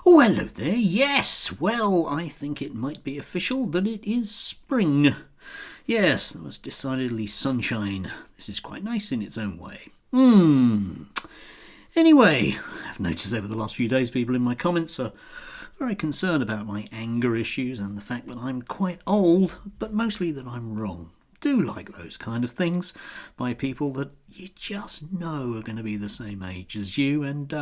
Oh, hello there. Yes, well, I think it might be official that it is spring. Yes, there was decidedly sunshine. This is quite nice in its own way. Anyway, I've noticed over the last few days people in my comments are very concerned about my anger issues and the fact that I'm quite old, but mostly that I'm wrong. Do like those kind of things by people that you just know are going to be the same age as you and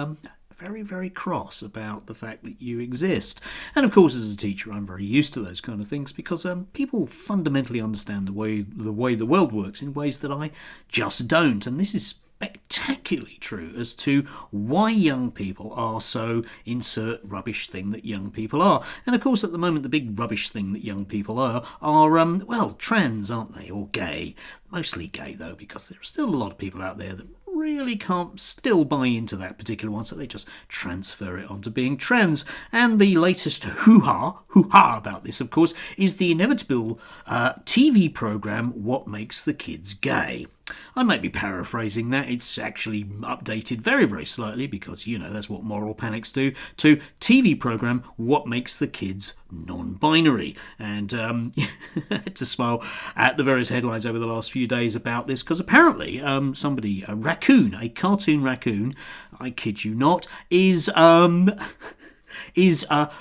very, very cross about the fact that you exist. And of course, as a teacher, I'm very used to those kind of things because people fundamentally understand the way the world works in ways that I just don't. And this is spectacularly true as to why young people are so insert rubbish thing that young people are. And of course, at the moment, the big rubbish thing that young people are well, trans, aren't they, or gay? Mostly gay, though, because there are still a lot of people out there that really can't still buy into that particular one, so they just transfer it onto being trans. And the latest hoo-ha about this, of course, is the inevitable TV programme What Makes the Kids Gay. I might be paraphrasing that. It's actually updated very, very slightly because, you know, that's what moral panics do, to TV programme What Makes the Kids Non-Binary. And I had to smile at the various headlines over the last few days about this because apparently somebody, a cartoon raccoon, I kid you not, is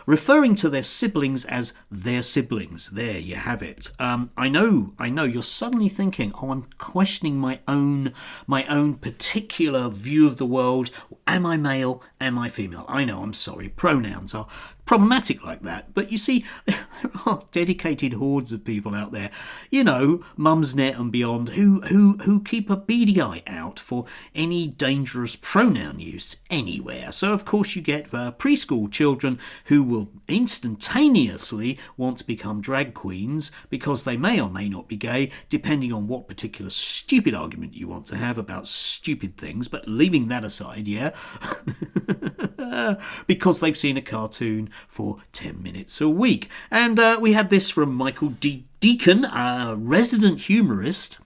referring to their siblings as their siblings. There you have it. I know. You're suddenly thinking, oh, I'm questioning my own particular view of the world. Am I male? Am I female? I know. I'm sorry. Pronouns are problematic like that. But you see, there are dedicated hordes of people out there, you know, Mumsnet and beyond, who keep a beady eye out for any dangerous pronoun use anywhere. So, of course, you get preschool children who will instantaneously want to become drag queens because they may or may not be gay, depending on what particular stupid argument you want to have about stupid things. But leaving that aside, yeah, because they've seen a cartoon for 10 minutes a week. And we had this from Michael Deacon, a resident humorist,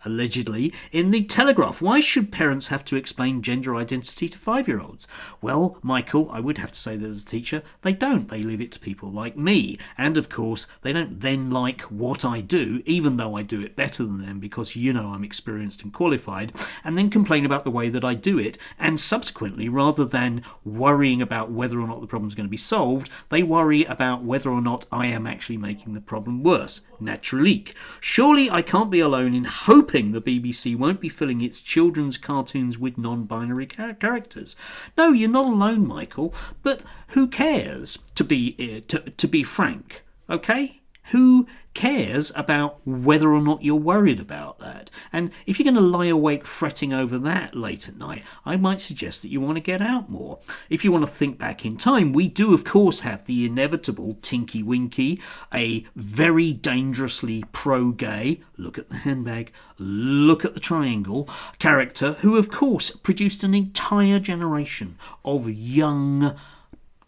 allegedly, in the Telegraph. Why should parents have to explain gender identity to 5-year-olds? Well, Michael, I would have to say that as a teacher, they don't. They leave it to people like me. And of course, they don't then like what I do, even though I do it better than them because, you know, I'm experienced and qualified, and then complain about the way that I do it. And subsequently, rather than worrying about whether or not the problem's going to be solved, they worry about whether or not I am actually making the problem worse. Naturally. Surely I can't be alone in hoping the BBC won't be filling its children's cartoons with non-binary characters. No, you're not alone, Michael, but who cares, to be frank, okay? Who cares about whether or not you're worried about that? And if you're going to lie awake fretting over that late at night, I might suggest that you want to get out more. If you want to think back in time, we do of course have the inevitable Tinky Winky, a very dangerously pro-gay, look at the handbag, look at the triangle, character who of course produced an entire generation of young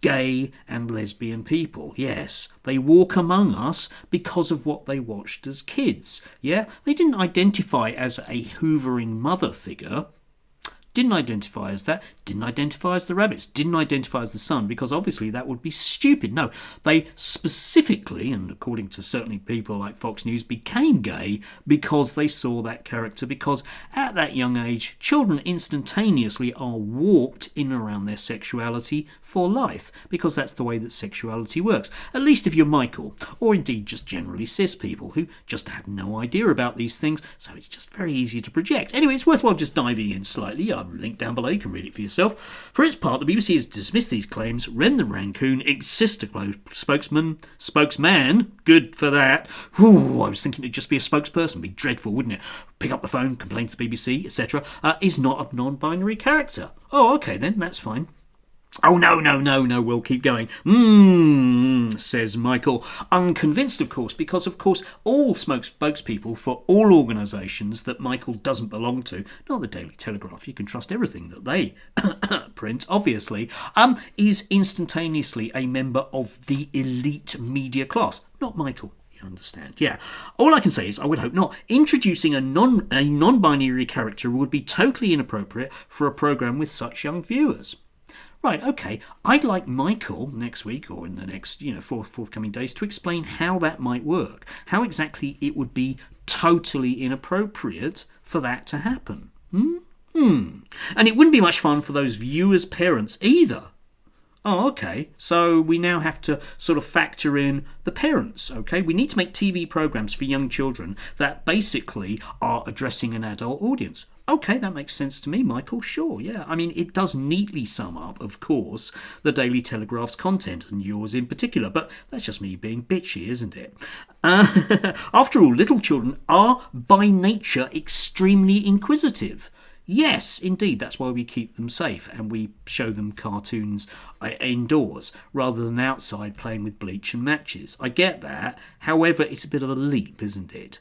gay and lesbian people. Yes, they walk among us because of what they watched as kids. Yeah, they didn't identify as a hoovering mother figure. Didn't identify as that, didn't identify as the rabbits, didn't identify as the sun, because obviously that would be stupid. No, they specifically, and according to certainly people like Fox News, became gay because they saw that character, because at that young age, children instantaneously are warped in and around their sexuality for life, because that's the way that sexuality works. At least if you're Michael, or indeed just generally cis people who just have no idea about these things, so it's just very easy to project. Anyway, it's worthwhile just diving in slightly. Link down below, you can read it for yourself. For its part, the BBC has dismissed these claims. Ren the Raccoon exists, a spokesman, good for that. Ooh, I was thinking it'd just be a spokesperson, be dreadful, wouldn't it? Pick up the phone, complain to the BBC, etc. Is not a non-binary character. Oh, okay then, that's fine. Oh, no, we'll keep going. Says Michael. Unconvinced, of course, because, of course, all spokespeople for all organisations that Michael doesn't belong to, not the Daily Telegraph, you can trust everything that they print, obviously, is instantaneously a member of the elite media class. Not Michael. You understand? Yeah. All I can say is I would hope not. Introducing a non-binary character would be totally inappropriate for a programme with such young viewers. Right, okay. I'd like Michael next week or in the next, forthcoming days to explain how that might work, how exactly it would be totally inappropriate for that to happen. And it wouldn't be much fun for those viewers' parents either. Oh, okay. So we now have to sort of factor in the parents, okay? We need to make TV programs for young children that basically are addressing an adult audience. Okay, that makes sense to me, Michael. Sure, yeah. I mean, it does neatly sum up, of course, the Daily Telegraph's content, and yours in particular, but that's just me being bitchy, isn't it? After all, little children are by nature extremely inquisitive. Yes, indeed, that's why we keep them safe and we show them cartoons indoors rather than outside playing with bleach and matches. I get that. However, it's a bit of a leap, isn't it?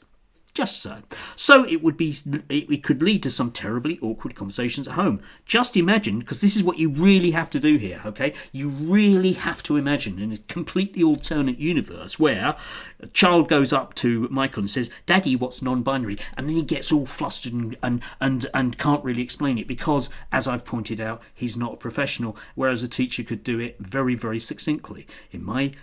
Just so. So it could lead to some terribly awkward conversations at home. Just imagine, because this is what you really have to do here, okay? You really have to imagine in a completely alternate universe where a child goes up to Michael and says, "Daddy, what's non-binary?" And then he gets all flustered and can't really explain it because, as I've pointed out, he's not a professional, whereas a teacher could do it very, very succinctly. In my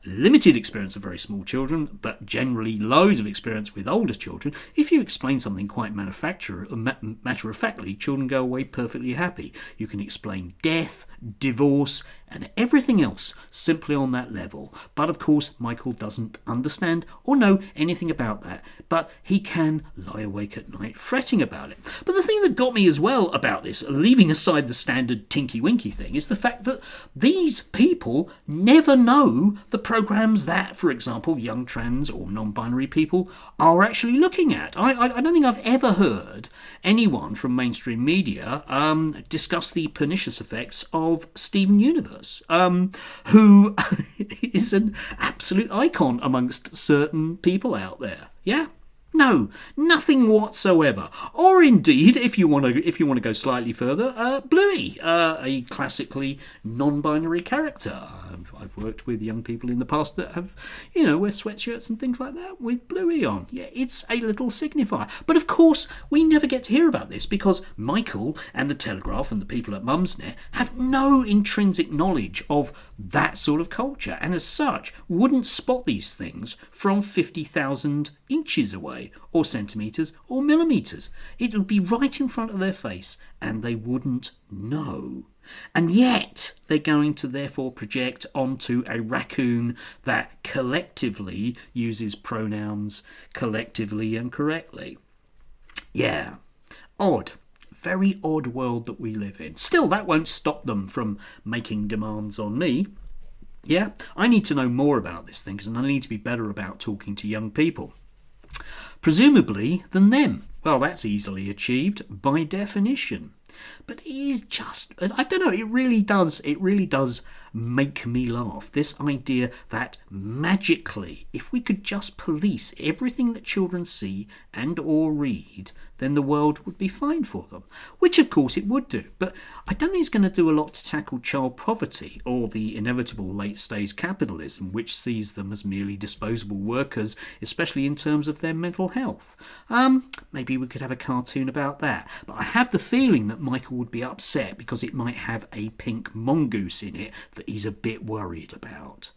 limited experience of very small children, but generally loads of experience with older children, if you explain something quite matter-of-factly, children go away perfectly happy. You can explain death, divorce, and everything else simply on that level. But of course, Michael doesn't understand or know anything about that, but he can lie awake at night fretting about it. But the thing that got me as well about this, leaving aside the standard tinky-winky thing, is the fact that these people never know the programs that, for example, young trans or non-binary people are actually looking at. I don't think I've ever heard anyone from mainstream media discuss the pernicious effects of Steven Universe, who is an absolute icon amongst certain people out there. Yeah? No, nothing whatsoever. Or indeed, if you want to go slightly further, Bluey, a classically non-binary character. I've worked with young people in the past that have, wear sweatshirts and things like that with Bluey on. Yeah, it's a little signifier. But of course, we never get to hear about this because Michael and the Telegraph and the people at Mumsnet have no intrinsic knowledge of that sort of culture, and as such, wouldn't spot these things from 50,000 inches away, or centimetres, or millimetres. It would be right in front of their face, and they wouldn't know. And yet, they're going to therefore project onto a raccoon that collectively uses pronouns collectively and correctly. Yeah, odd. Very odd world that we live in. Still, that won't stop them from making demands on me. Yeah, I need to know more about this thing, and I need to be better about talking to young people. Presumably than them. Well, that's easily achieved by definition. But it is just, I don't know, it really does make me laugh. This idea that magically, if we could just police everything that children see and or read, then the world would be fine for them. Which of course it would do. But I don't think it's going to do a lot to tackle child poverty or the inevitable late-stage capitalism which sees them as merely disposable workers, especially in terms of their mental health. Maybe we could have a cartoon about that. But I have the feeling that Michael would be upset because it might have a pink mongoose in it that he's a bit worried about.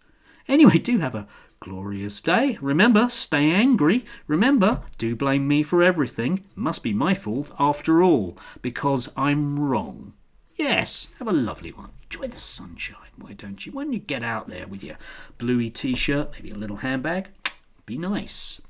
Anyway, do have a glorious day. Remember, stay angry. Remember, do blame me for everything. Must be my fault after all, because I'm wrong. Yes, have a lovely one. Enjoy the sunshine, why don't you? When you get out there with your bluey t-shirt, maybe a little handbag, be nice.